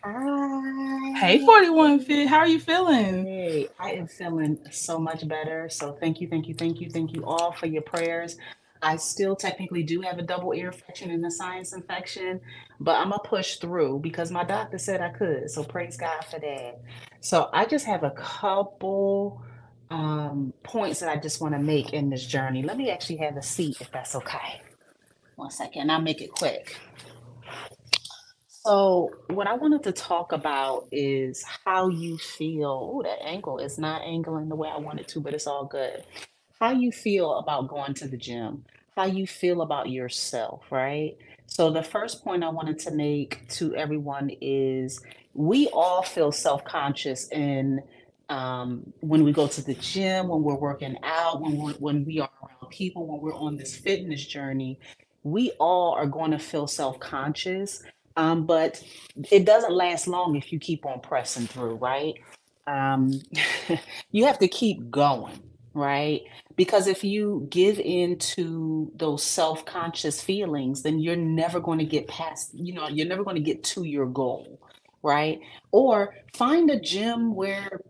Hey, Hi. 41 Fit, how are you feeling? Hey, I am feeling so much better. So thank you all for your prayers. I still technically do have a double ear infection and a sinus infection, but I'm gonna push through because my doctor said I could. So praise God for that. So I just have a couple points that I just want to make in this journey. Let me actually have a seat if that's okay. One second, I'll make it quick. So, what I wanted to talk about is how you feel. Oh, that ankle is not angling the way I want it to, but it's all good. How you feel about going to the gym, how you feel about yourself, right? So, the first point I wanted to make to everyone is we all feel self conscious in when we go to the gym, when we're working out, when we are around people, when we're on this fitness journey. We all are going to feel self conscious, but it doesn't last long if you keep on pressing through, right? Um, you have to keep going, right? Because if you give in to those self-conscious feelings, then you're never going to get past, you're never going to get to your goal, right? Or find a gym where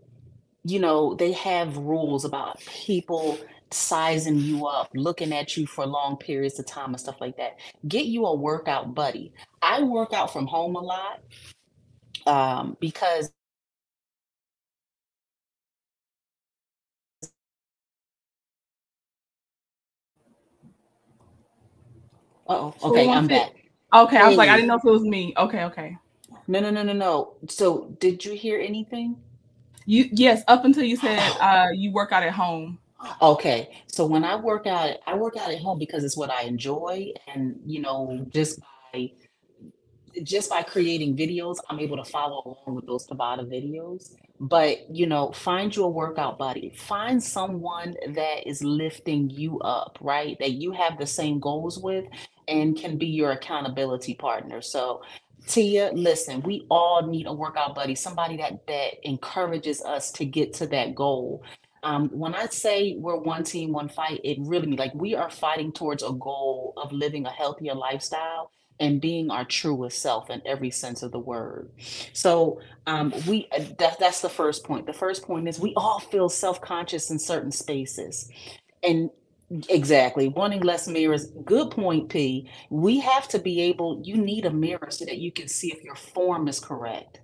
they have rules about people sizing you up, looking at you for long periods of time and stuff like that. Get you a workout buddy. I work out from home a lot because uh-oh, okay, 41 I'm Fit? back. Okay, I was like, I Hey, didn't know if it was me. Okay, okay. no, no, no, no, no. So did you hear anything? Yes, up until you said you work out at home. Okay, so when I work out at home because it's what I enjoy, and by just by creating videos, I'm able to follow along with those Tabata videos. But, find you a workout buddy. Find someone that is lifting you up, right? That you have the same goals with and can be your accountability partner. So, Tia, listen, we all need a workout buddy, somebody that encourages us to get to that goal. When I say we're one team, one fight, it really means like we are fighting towards a goal of living a healthier lifestyle and being our truest self in every sense of the word. So that's the first point. The first point is we all feel self-conscious in certain spaces. And exactly, wanting less mirrors. Good point, P. We have to be able, you need a mirror so that you can see if your form is correct.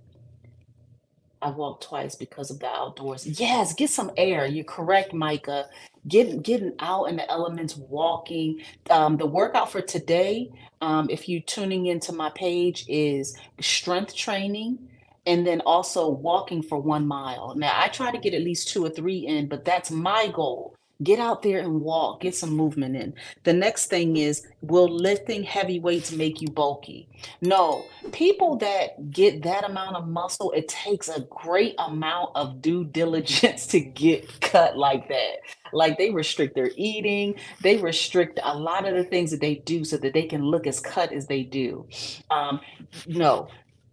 I walked twice because of the outdoors. Yes, get some air. You're correct, Micah. Getting out in the elements, walking. The workout for today, if you tuning into my page, is strength training and then also walking for 1 mile. Now I try to get at least two or three in, but that's my goal. Get out there and walk, get some movement in. The next thing is, will lifting heavy weights make you bulky? No, people that get that amount of muscle, it takes a great amount of due diligence to get cut like that. Like they restrict their eating, they restrict a lot of the things that they do so that they can look as cut as they do. Um, no,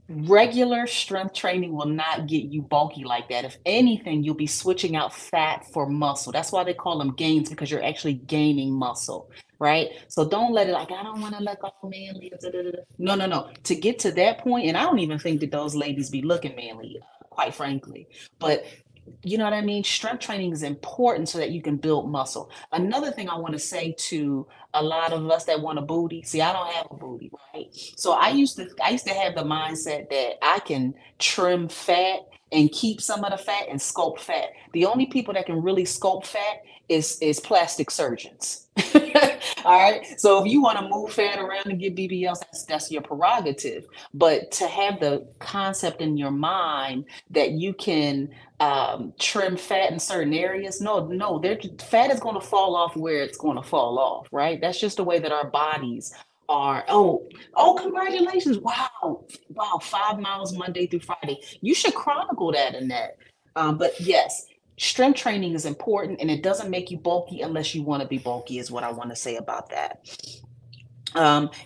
regular strength training will not get you bulky like that. If anything, you'll be switching out fat for muscle. That's why they call them gains because you're actually gaining muscle, right? So don't let it like, I don't want to look all manly. Da, da, da, da. No, no, no. To get to that point, and I don't even think that those ladies be looking manly, quite frankly. But you know what I mean? Strength training is important so that you can build muscle. Another thing I want to say to a lot of us that want a booty, see, I don't have a booty, right? So I used to have the mindset that I can trim fat and keep some of the fat and sculpt fat. The only people that can really sculpt fat is plastic surgeons. All right. So if you want to move fat around and get BBLs, that's your prerogative. But to have the concept in your mind that you can trim fat in certain areas, no, no, fat is going to fall off where it's going to fall off, right? That's just the way that our bodies are. Oh, congratulations. Wow, 5 miles Monday through Friday. You should chronicle that in that. But yes, strength training is important and it doesn't make you bulky unless you want to be bulky, is what I want to say about that.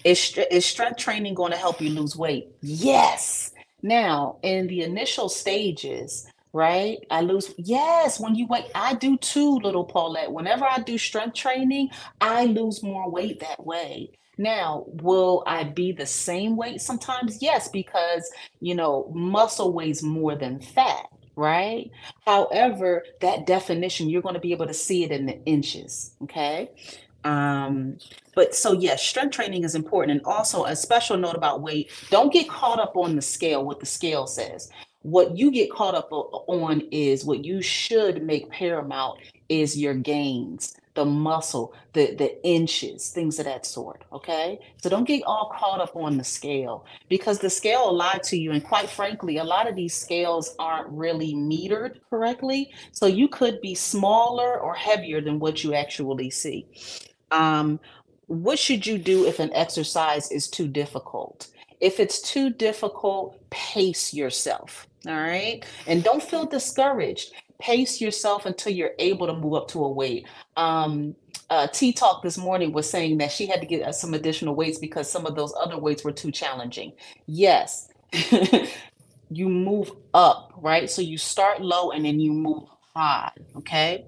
Is strength training going to help you lose weight? Yes. Now, in the initial stages, right? Yes, when you wait, I do too, little Paulette. Whenever I do strength training, I lose more weight that way. Now, will I be the same weight sometimes? Yes, because, muscle weighs more than fat, right? However, that definition, you're going to be able to see it in the inches, okay? Um, but so yes, strength training is important. And also a special note about weight, don't get caught up on the scale, what the scale says. What you get caught up on is what you should make paramount is your gains, the muscle, the inches, things of that sort. Okay. So don't get all caught up on the scale because the scale will lie to you. And quite frankly, a lot of these scales aren't really metered correctly. So you could be smaller or heavier than what you actually see. Um, what should you do if an exercise is too difficult? If it's too difficult, pace yourself. All right. And don't feel discouraged. Pace yourself until you're able to move up to a weight. T Talk this morning was saying that she had to get some additional weights because some of those other weights were too challenging. Yes, you move up, right? So you start low and then you move high, okay?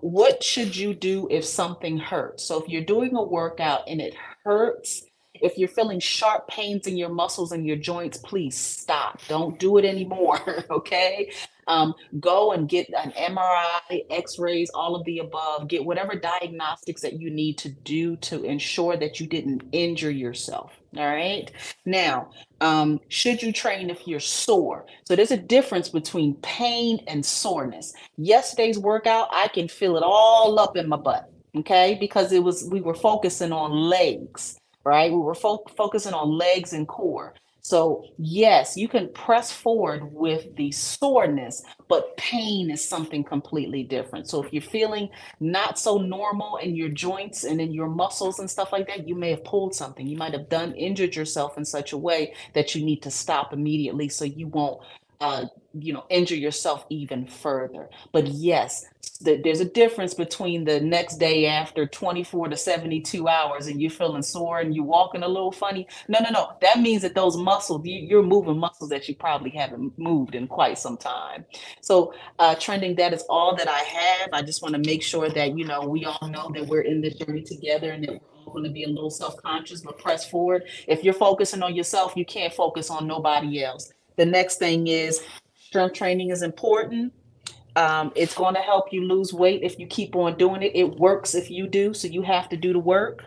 What should you do if something hurts? So if you're doing a workout and it hurts, if you're feeling sharp pains in your muscles and your joints, please stop. Don't do it anymore, okay? Go and get an MRI, X-rays, all of the above. Get whatever diagnostics that you need to do to ensure that you didn't injure yourself, all right? Now, should you train if you're sore? So there's a difference between pain and soreness. Yesterday's workout, I can feel it all up in my butt, okay? Because we were focusing on legs, right? We were focusing on legs and core. So yes, you can press forward with the soreness, but pain is something completely different. So if you're feeling not so normal in your joints and in your muscles and stuff like that, you may have pulled something. You might have injured yourself in such a way that you need to stop immediately so you won't injure yourself even further. But yes, there's a difference between the next day after 24 to 72 hours and you're feeling sore and you're walking a little funny. No. That means that those muscles, you're moving muscles that you probably haven't moved in quite some time. So trending, that is all that I have. I just want to make sure that, we all know that we're in this journey together and that we're all going to be a little self-conscious, but press forward. If you're focusing on yourself, you can't focus on nobody else. The next thing is strength training is important. It's going to help you lose weight if you keep on doing it. It works if you do, so you have to do the work.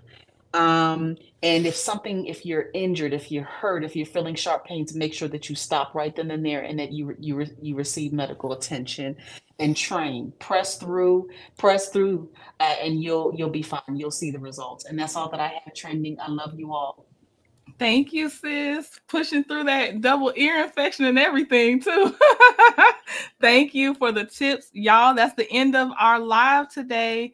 And if you're injured, if you're hurt, if you're feeling sharp pains, make sure that you stop right then and there and that you receive medical attention and train. Press through, and you'll be fine. You'll see the results. And that's all that I have trending. I love you all. Thank you, sis. Pushing through that double ear infection and everything, too. Thank you for the tips, y'all. That's the end of our live today.